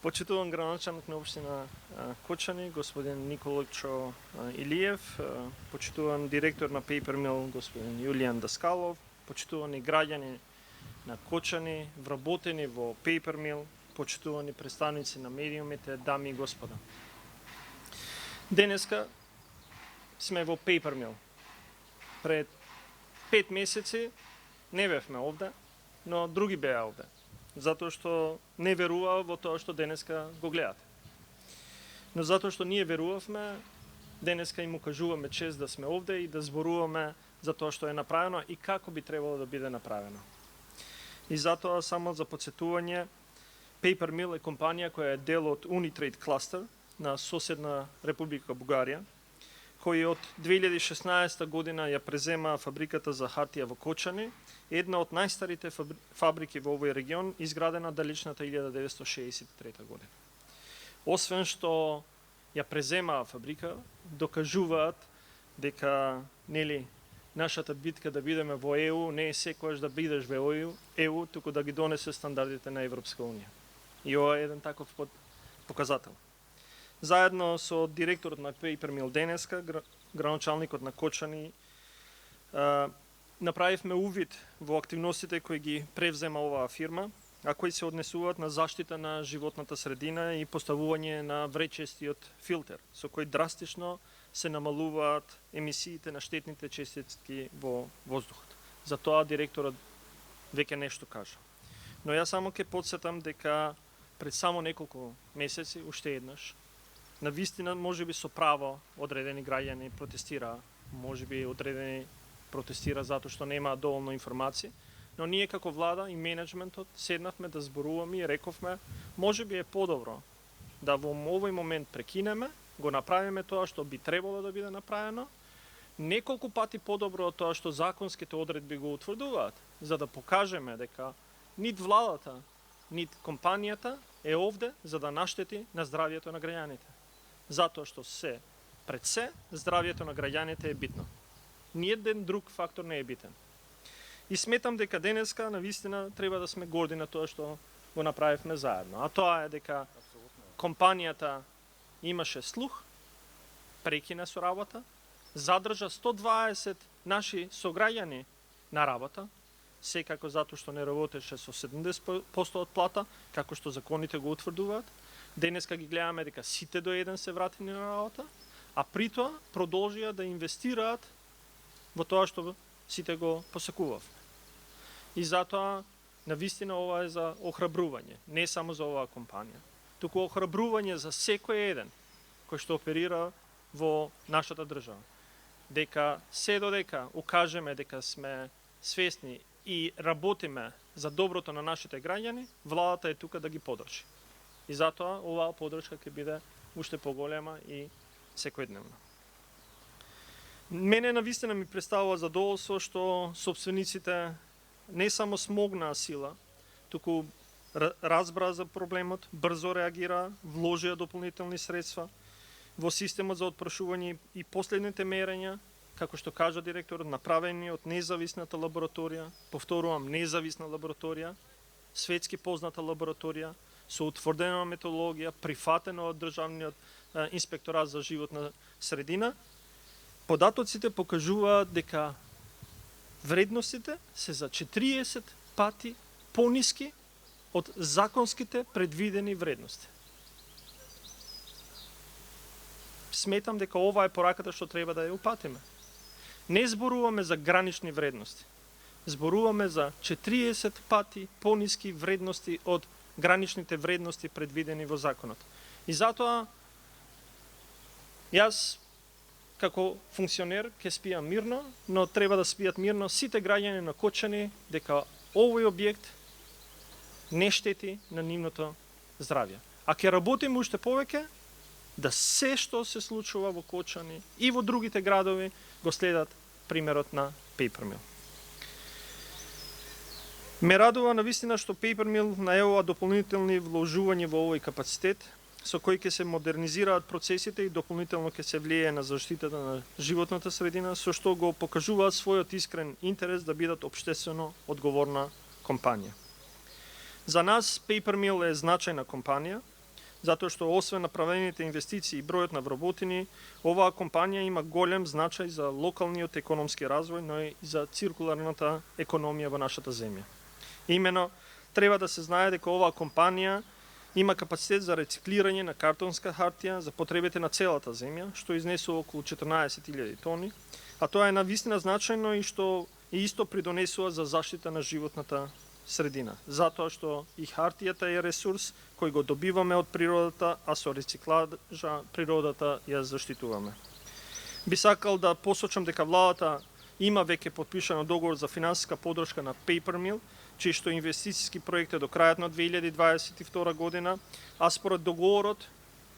Почитуван градоначалник на општина Кочани, господин Николчо Илиев, почитуван директор на Papermill, господин Јулијан Даскалов, почитувани граѓани на Кочани, вработени во Papermill, почитувани представници на медиумите, дами и господа. Денеска сме во Papermill. Пред 5 месеци не бевме овде, но други беа овде. Затоа што не веруваа во тоа што денеска го гледате. Но затоа што ние верувавме, денеска им укажуваме чест да сме овде и да зборуваме за тоа што е направено и како би требало да биде направено. И затоа само за подсетување, Papermill е компанија која е дел од Unitrade Cluster на соседна Република Бугарија, кој од 2016 година ја презема фабриката за хартија во Кочани, една од најстарите фабрики во овој регион, изградена далечната 1963 година. Освен што ја преземаа фабрика, докажуваат дека нашата битка да бидеме во ЕУ не е секогаш да бидеш во ЕУ, туку да ги донесе стандардите на Европска унија. И ова е еден таков показател. Заедно со директорот на Papermill денеска, градоначалникот на Кочани, направивме увид во активностите кои ги превзема оваа фирма, а кои се однесуваат на заштита на животната средина и поставување на вречестиот филтер, со кој драстично се намалуваат емисиите на штетните честички во воздухот. За тоа директорот веќе нешто кажа. Но јас само ќе подсетам дека пред само неколку месеци, уште еднаш, на вистина можеби со право одредени граѓани протестираа, можеби одредени протестира затоа што немаа доволно информации, но ние како влада и менеджментот седнавме да зборуваме и рековме, можеби е подобро да во овој момент прекинеме, го направиме тоа што би требало да биде направено, неколку пати подобро од тоа што законските одредби го утврдуваат, за да покажеме дека нит владата, нит компанијата е овде за да наштети на здравјето на граѓаните. Затоа што пред се, здравјето на граѓаните е битно. Ниеден друг фактор не е битен. И сметам дека денеска навистина треба да сме горди на тоа што го направивме заедно. А тоа е дека компанијата имаше слух, прекина со работа, задржа 120 наши сограѓани на работа, секако затоа што не работеше со 70% од плата, како што законите го утврдуваат. Денеска ги гледаме дека сите до еден се вратени на работа, а при тоа продолжија да инвестираат во тоа што сите го посакувавме. И затоа, навистина, ова е за охрабрување, не само за оваа компанија, туку охрабрување за секој еден кој што оперира во нашата држава. Дека се додека укажеме дека сме свесни и работиме за доброто на нашите граѓани, владата е тука да ги подржи. И затоа оваа подршка ќе биде уште поголема и секојдневна. Мене навистина ми представува задоволство што собствениците не само смогнаа сила, туку разбраа за проблемот, брзо реагираа, вложија дополнителни средства во системот за отпрашување и последните мерења, како што кажа директорот, направени од независната лабораторија, повторувам, независна лабораторија, светски позната лабораторија, со утврдена методологија, прифатена од Државниот инспекторат за животна средина. Податоците покажуваат дека вредностите се за 40 пати пониски од законските предвидени вредности. Сметам дека ова е пораката што треба да ја упатиме. Не зборуваме за гранични вредности. Зборуваме за 40 пати пониски вредности од граничните вредности предвидени во законот. И затоа јас како функционер ќе спијам мирно, но треба да спијат мирно сите граѓани на Кочани дека овој објект не штети на нивното здравје. А ќе работиме уште повеќе да се што се случува во Кочани и во другите градови го следат примерот на Papermill. Ме радува навистина што Papermill најавува дополнителни вложувања во овој капацитет, со кои ќе се модернизираат процесите и дополнително ќе се влијае на заштитата на животната средина, со што го покажуваат својот искрен интерес да бидат општествено одговорна компанија. За нас Papermill е значајна компанија, затоа што освен направените инвестиции и бројот на вработени, оваа компанија има голем значај за локалниот економски развој, но и за циркуларната економија во нашата земја. Имено, треба да се знае дека оваа компанија има капацитет за рециклирање на картонска хартија за потребите на целата земја, што изнесува околу 14.000 тони, а тоа е навистина значајно и што и исто придонесува за заштита на животната средина, затоа што и хартијата е ресурс кој го добиваме од природата, а со рециклажа природата ја заштитуваме. Би сакал да посочам дека владата има веќе подпишано договор за финансиска поддршка на Paper Mill, чиј што инвестициски проект е до крајот на 2022 година, а според договорот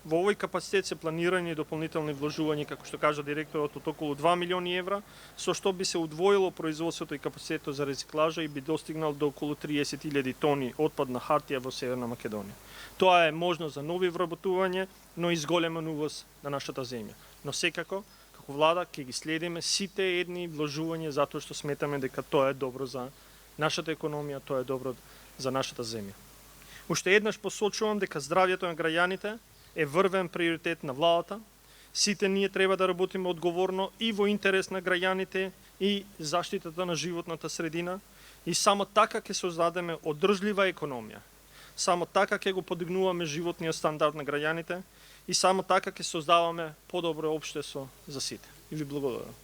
во овој капацитет се планирани дополнителни вложувања, како што кажа директорот, од околу 2 милиони евра, со што би се удвоило производството и капацитетот за рециклажа и би достигнал до околу 30.000 тони отпадна хартија во Северна Македонија. Тоа е можно за нови вработување, но и зголемен увоз на нашата земја. Но секако, како влада, ќе ги следиме сите едни вложувања затоа што сметаме дека тоа е добро за нашата економија, тоа е добро за нашата земја. Уште еднаш посочувам дека здравјето на граѓаните е врвен приоритет на владата. Сите ние треба да работиме одговорно и во интерес на граѓаните и заштитата на животната средина и само така ќе создадеме одржлива економија. Само така ќе го подигнуваме животниот стандард на граѓаните и само така ќе создаваме подобро општество за сите. И ви благодарам.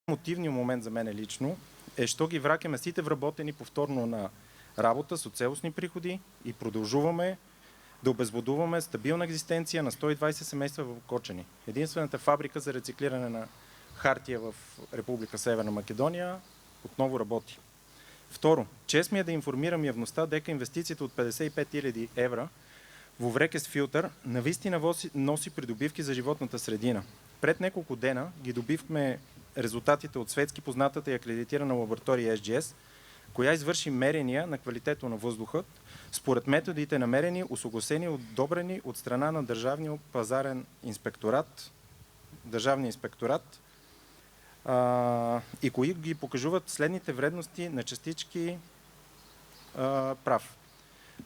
Мотивниот момент за мене лично е што ги враќаме сите вработени повторно на работа со целосни приходи и продолжуваме да обезбедуваме стабилна екзистенција на 120 семејства во Кочани. Единствената фабрика за рециклиране на хартија в Република Северна Македонија отново работи. Второ, чест ми е да информирам јавноста дека инвестицијата од 55.000 евра во Врекест филтер навистина носи придобивки за животната средина. Пред неколку дена ги добивме резултатите од светски познатата и акредитирана лабораторија SGS, која изврши мерења на квалитетот на воздухот според методите намерени, усогласени и одобрени од страна на Државниот пазарен инспекторат, и кои ги покажуваат следните вредности на частички прав.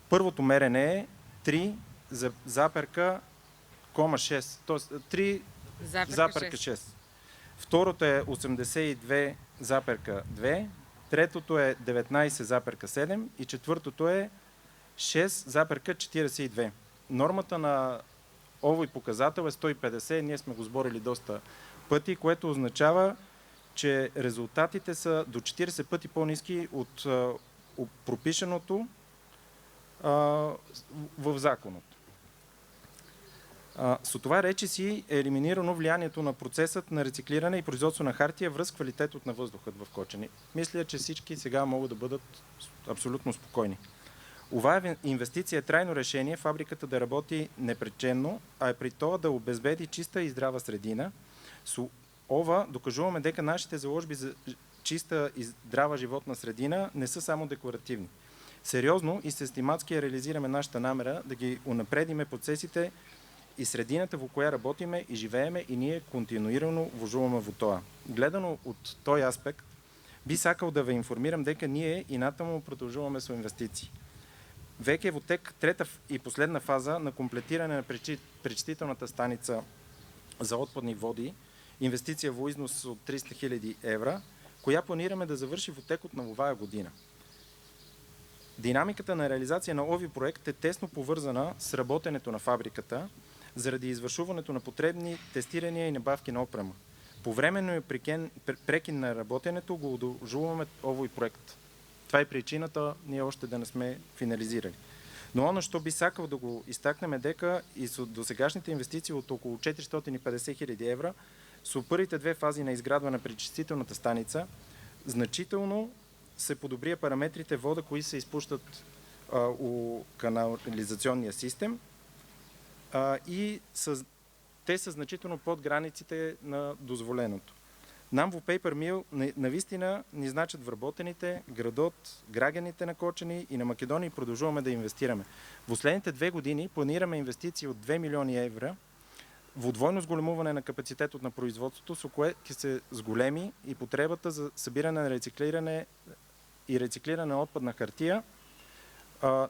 Првото мерење е 3,6, т.е. 3,6. Второто е 82,2, третото е 19,7 и четвртото е 6,42. Нормата на овој показател е 150, ние сме го зборили доста пъти, което означава, че резултатите са до 40 пъти по-ниски от пропишеното в законот. Со това речиси е елиминирано влиянието на процесът на рециклиране и производство на хартия връз квалитетът на въздухът в Кочани. Мисля, че всички сега могат да бъдат абсолютно спокойни. Оваа инвестиција е трајно решение фабриката да работи непреченно, а при тоа да обезбеди чиста и здрава средина. Со ова докажуваме дека нашите заложби за чиста и здрава животна средина не са само декларативни. Сериозно и систематски реализираме нашата намера да ги унапредиме процесите и средината во која работиме и живееме и ние континуирано вложуваме во тоа. Гледано од тој аспект, би сакал да ве информирам дека ние и натаму продолжуваме со инвестиции. Веќе во тек трета и последна фаза на комплетиране на пречистителната станица за отпадни води, инвестиција во износ од 300.000 евра, која планираме да заврши во текот на оваа година. Динамиката на реализација на овој проект е тесно поврзана с работенето на фабриката заради извршувањето на потребни тестирања и набавки на опрема. Повремено и прекин на работенето го удолжуваме овој проект. Това е причината ние още да не сме финализирали. Но оно што би сакал да го истакнеме дека и со досегашните инвестиции от около 450.000 евра со првите две фази на изградба на пречистителната станица значително се подобрија параметрите вода кои се изпуштат у канализационния систем и те са значително под границите на дозволеното. Нам во Paper Mill навистина ни значат вработените, градот, граѓаните на Кочани и на Македонија и продолжуваме да инвестираме. Во следните 2 години планираме инвестиции од 2 милиони евра во двојно зголемување на капацитетот на производството, со кое ќе се зголеми и потребата за събиране на рециклиране и рециклиране на отпадна хартија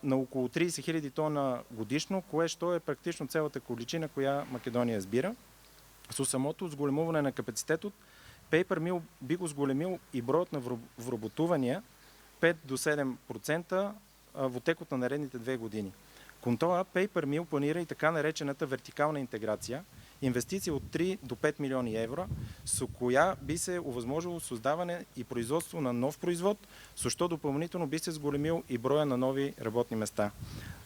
на около 30 000 тона годишно, което е практично цялата количина, коя Македония сбира. С самото сголемуване на капацитетот, Paper Mill би го сголемил и броят на вработувания 5 до 7% во текот на наредните 2 години. Кон тоа, Paper Mill планира и така наречената вертикална интеграция, инвестиция от 3 до 5 милиони евро, со која би се овозможило создаване и производство на нов производ, со што допълнително би се сголемил и броя на нови работни места.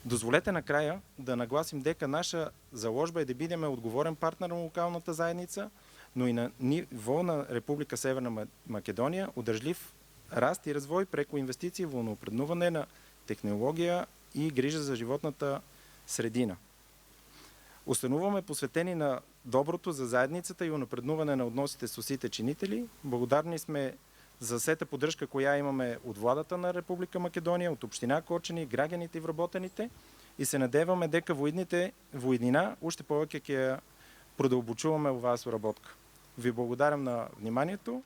Дозволете накрая да нагласим дека наша заложба е да бидеме одговорен партнер на локалната заедница, но и на ниво на Република Северна Македонија, одржлив раст и развој преко инвестиции во напреднување на технологија и грижа за животната средина. Остануваме посветени на доброто за заедницата и напреднување на односите со сите чинители. Благодарни сме за сета поддршка која имаме од владата на Република Македонија, од општина Корчани, граѓаните и вработените и се надеваме дека во иднина уште повеќе ќе продолбочуваме оваа соработка. Ви благодарам на вниманието.